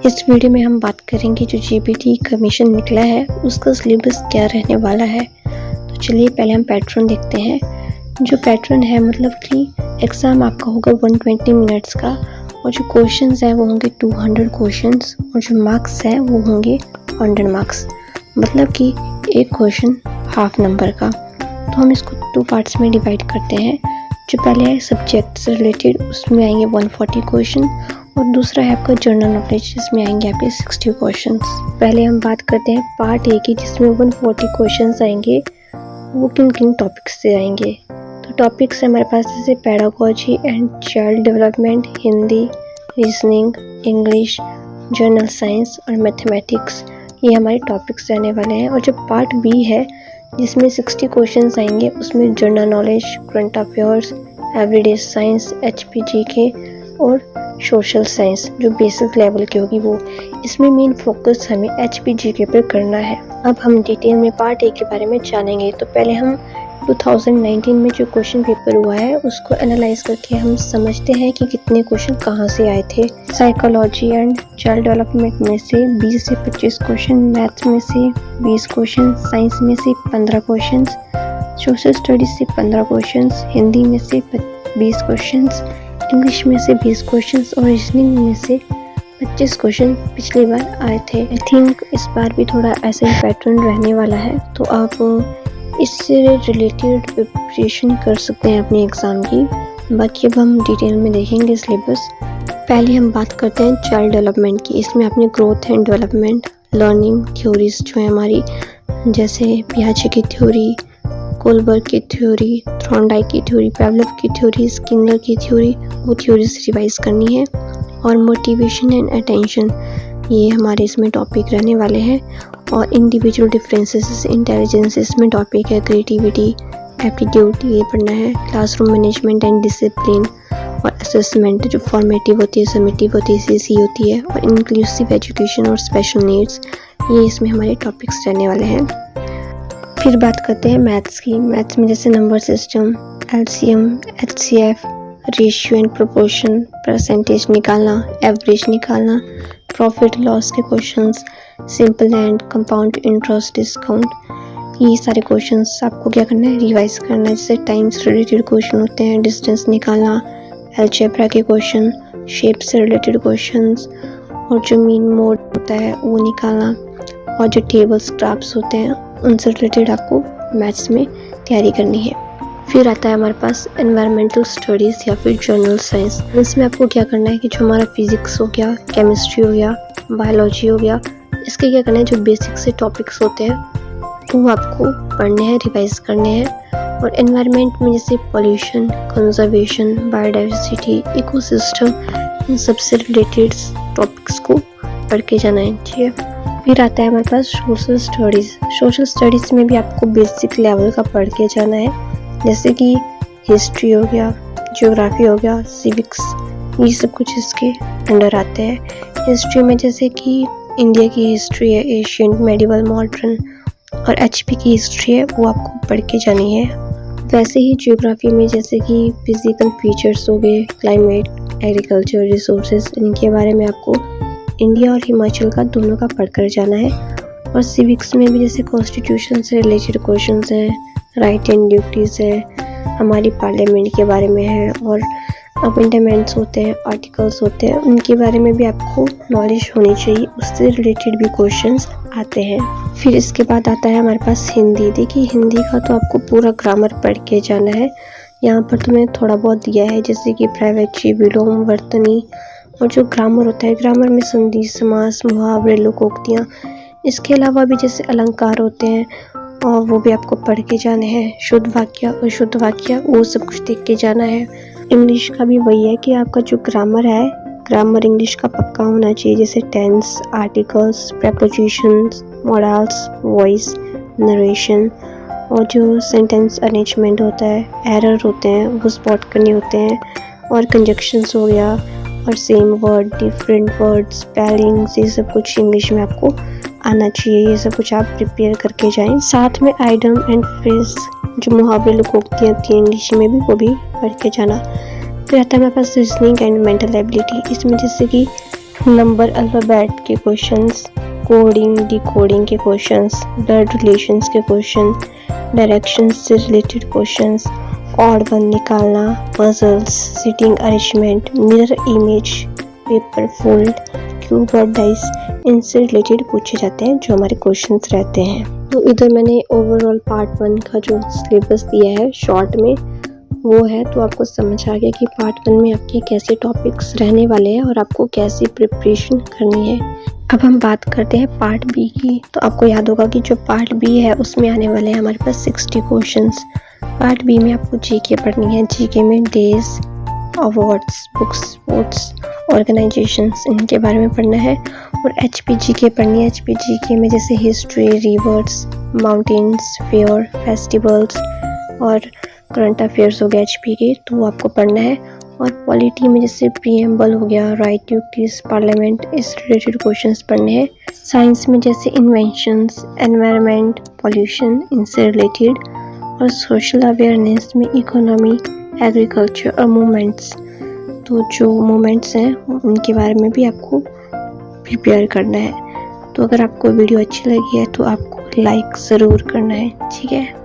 इस वीडियो में हम बात करेंगे जो जीपीटी कमीशन निकला है उसका सिलेबस क्या रहने वाला है। तो चलिए पहले हम पैटर्न देखते हैं। जो पैटर्न है मतलब कि एग्ज़ाम आपका होगा 120 मिनट्स का और जो क्वेश्चंस हैं वो होंगे 200 क्वेश्चंस और जो मार्क्स हैं वो होंगे 100 मार्क्स, मतलब कि एक क्वेश्चन हाफ नंबर का। तो हम इसको 2 पार्ट्स में डिवाइड करते हैं। जो पहले है सब्जेक्ट से रिलेटेड, उसमें आएंगे 140 क्वेश्चन और दूसरा है आपका जनरल नॉलेज, जिसमें आएंगे आपके 60 क्वेश्चंस। पहले हम बात करते हैं पार्ट ए की, जिसमें 140 क्वेश्चंस आएंगे। वो किन किन टॉपिक्स से आएंगे? तो टॉपिक्स हमारे पास जैसे pedagogy and child development, Hindi, reasoning, English, general science और मैथमेटिक्स, ये हमारे टॉपिक्स रहने वाले हैं। और जो पार्ट बी है जिसमें 60 क्वेश्चंस आएंगे, उसमें general knowledge, current affairs, everyday science, HPG के और सोशल साइंस जो बेसिक लेवल की होगी वो। इसमें मेन फोकस हमें एचपीजी के पर करना है। अब हम डिटेल में पार्ट ए के बारे में जानेंगे। तो पहले हम 2019 में जो क्वेश्चन पेपर हुआ है उसको एनालाइज करके हम समझते हैं कि कितने क्वेश्चन कहाँ से आए थे। साइकोलॉजी एंड चाइल्ड डेवलपमेंट में से 20 से 25 क्वेश्चन, मैथ में से 20 क्वेश्चन, साइंस में से 15 क्वेश्चन, सोशल स्टडीज से 15 क्वेश्चन, हिंदी में से 20 क्वेश्चन, इंग्लिश में से 20 क्वेश्चन और रीजनिंग में से 25 क्वेश्चन पिछली बार आए थे। आई थिंक इस बार भी थोड़ा ऐसा ही पैटर्न रहने वाला है, तो आप इससे रिलेटेड प्रिपरेशन कर सकते हैं अपने एग्ज़ाम की। बाकी अब हम डिटेल में देखेंगे सिलेबस। पहले हम बात करते हैं चाइल्ड डेवलपमेंट की। इसमें अपने growth and development, learning theories जो है हमारी, जैसे पियाजे की थ्योरी, कोलबर्ग की थ्योरी, थ्रॉन्डाइक की थ्योरी, पेवलोव की थ्योरी, स्किनर की थ्योरी, वो थ्योरीज रिवाइज करनी है। और मोटिवेशन एंड अटेंशन, ये हमारे इसमें टॉपिक रहने वाले हैं। और इंडिविजुअल डिफरेंसेस, इंटेलिजेंस इसमें टॉपिक है। क्रिएटिविटी, एप्टीट्यूड ये पढ़ना है। क्लासरूम मैनेजमेंट एंड डिसिप्लिन और असेसमेंट जो फॉर्मेटिव होती है, समेटिव होती है, सीसी होती है। और इंक्लूसिव एजुकेशन और स्पेशल नीड्स, ये इसमें हमारे टॉपिक्स रहने वाले हैं। फिर बात करते हैं मैथ्स की। मैथ्स में जैसे number system, LCM, HCF, ratio and proportion, percentage निकालना, एवरेज निकालना, प्रॉफिट लॉस के questions, simple and compound interest discount, ये सारे क्वेश्चंस आपको क्या करना है, रिवाइज करना है। जैसे टाइम से रिलेटेड क्वेश्चन होते हैं, डिस्टेंस निकालना, अलजेब्रा के क्वेश्चन, शेप से रिलेटेड क्वेश्चंस और जो मीन मोड होता है वो निकालना, और जो टेबल्स ग्राफ्स होते हैं उनसे रिलेटेड आपको मैथ्स में तैयारी करनी है। फिर आता है हमारे पास एनवायरमेंटल स्टडीज़ या फिर जनरल साइंस। इसमें आपको क्या करना है कि जो हमारा फिजिक्स हो गया, केमिस्ट्री हो गया, बायोलॉजी हो गया, इसके क्या करना है, जो बेसिक से टॉपिक्स होते हैं वो आपको पढ़ने हैं, रिवाइज करने हैं। और एनवायरनमेंट में जैसे पोल्यूशन, कंजर्वेशन, बायोडाइवर्सिटी, इकोसिस्टम, इन सबसे रिलेटेड टॉपिक्स को पढ़ के जाना है। ठीक है। फिर आता है हमारे पास सोशल स्टडीज़। सोशल स्टडीज़ में भी आपको बेसिक लेवल का पढ़ के जाना है, जैसे कि हिस्ट्री हो गया, ज्योग्राफी हो गया, सिविक्स, ये सब कुछ इसके अंडर आते हैं। हिस्ट्री में जैसे कि इंडिया की हिस्ट्री है, एशियन, मेडिवल, मॉडर्न, और एचपी की हिस्ट्री है, वो आपको पढ़ के जानी है। वैसे ही ज्योग्राफी में जैसे कि फिजिकल फीचर्स हो गए, क्लाइमेट, एग्रीकल्चर, रिसोर्सेज, इनके बारे में आपको इंडिया और हिमाचल का दोनों का पढ़ कर जाना है। और सिविक्स में भी जैसे कॉन्स्टिट्यूशन से रिलेटेड क्वेश्चंस हैं, राइट एंड ड्यूटीज़ है, हमारी पार्लियामेंट के बारे में है, और अमेंडमेंट्स होते हैं, आर्टिकल्स होते हैं, उनके बारे में भी आपको नॉलेज होनी चाहिए, उससे रिलेटेड भी क्वेश्चंस आते हैं। फिर इसके बाद आता है हमारे पास हिंदी। देखिए हिंदी का तो आपको पूरा ग्रामर पढ़ के जाना है। यहाँ पर तुम्हें थोड़ा बहुत दिया है, जैसे कि प्राइवेची, विलोम, वर्तनी, और जो ग्रामर होता है, ग्रामर में संधि, समास, मुहावरे, लोकोक्तियाँ, इसके अलावा भी जैसे अलंकार होते हैं और वो भी आपको पढ़ के जाने हैं। शुद्ध वाक्य, अशुद्ध वाक्य, वो सब कुछ देख के जाना है। इंग्लिश का भी वही है कि आपका जो ग्रामर है, ग्रामर इंग्लिश का पक्का होना चाहिए, जैसे tense, articles, prepositions, modals, voice, narration, और जो सेंटेंस अरेंजमेंट होता है, एरर होते हैं वो स्पॉट करने होते हैं, और कंजक्शंस हो गया, और same word, different word, spellings, ये सब कुछ इंग्लिश में आपको आना चाहिए। ये सब कुछ आप प्रिपेयर करके जाएं। साथ में आइडम एंड फ्रेज, जो मुहावरे, लोकोक्तियाँ थी इंग्लिश में भी, वो भी पढ़ के जाना। फिर आता है हमारे पास रीजनिंग एंड मेंटल एबिलिटी। इसमें जैसे कि नंबर अल्फ़ाबेट के क्वेश्चंस, कोडिंग डिकोडिंग के क्वेश्चंस, ब्लड रिलेशंस के क्वेश्चन, डायरेक्शंस से रिलेटेड क्वेश्चंस, ऑड वन निकालना, puzzles, seating arrangement, mirror image, paper fold, cube और डाइस, इनसे रिलेटेड पूछे जाते हैं जो हमारे क्वेश्चंस रहते हैं। तो इधर मैंने ओवरऑल पार्ट 1 का जो सिलेबस दिया है शॉर्ट में वो है, तो आपको समझ आ गया कि पार्ट 1 में आपके कैसे टॉपिक्स रहने वाले हैं और आपको कैसी प्रिपरेशन करनी है। अब हम बात करते हैं पार्ट बी की। तो आपको याद होगा कि जो पार्ट बी है उसमें आने वाले हैं हमारे पास 60 क्वेश्चंस। पार्ट बी में आपको जीके पढ़नी है। जीके में days, awards, books, sports, organisations, इनके बारे में पढ़ना है। और एचपी जीके पढ़नी है। एचपी जीके में जैसे history, reverse, mountains, fair, festivals और करंट अफेयर्स हो गया एचपी के, तो वो आपको पढ़ना है। और पॉलिटी में जैसे प्रीएम्बल हो गया, राइट टू पीस, पार्लियामेंट, इस रिलेटेड क्वेश्चंस पढ़ने हैं। साइंस में जैसे इन्वेंशंस, एनवायरनमेंट, पॉल्यूशन, इनसे रिलेटेड। और सोशल अवेयरनेस में इकोनॉमी, एग्रीकल्चर और मूवमेंट्स, तो जो मूवमेंट्स हैं उनके बारे में भी आपको प्रिपेयर करना है। तो अगर आपको वीडियो अच्छी लगी है तो आपको लाइक ज़रूर करना है, ठीक है।